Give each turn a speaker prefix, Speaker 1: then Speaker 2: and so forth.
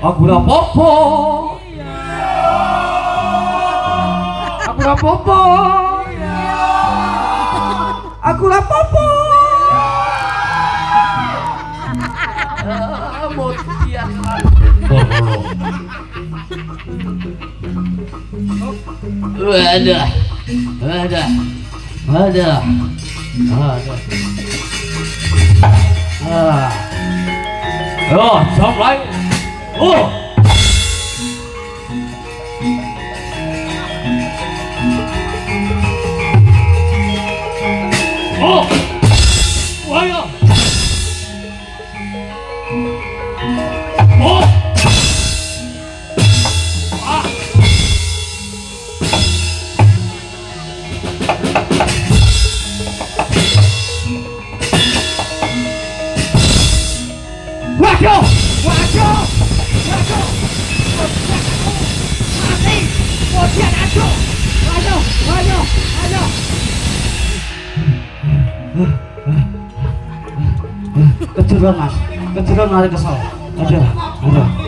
Speaker 1: Aku rapopo. Aku rapopo. Aku rapopo. Mutiara. Wadah. Wadah. Wadah. Wadah. Oh, xong lại. Oh. Oh. Quay à. Oh. À. Waduh! Waduh! Waduh! Mati! Kemudian aduh! Aduh! Aduh! Aduh! Kejuran mas, kejuran lari kesal. Aduh, aduh.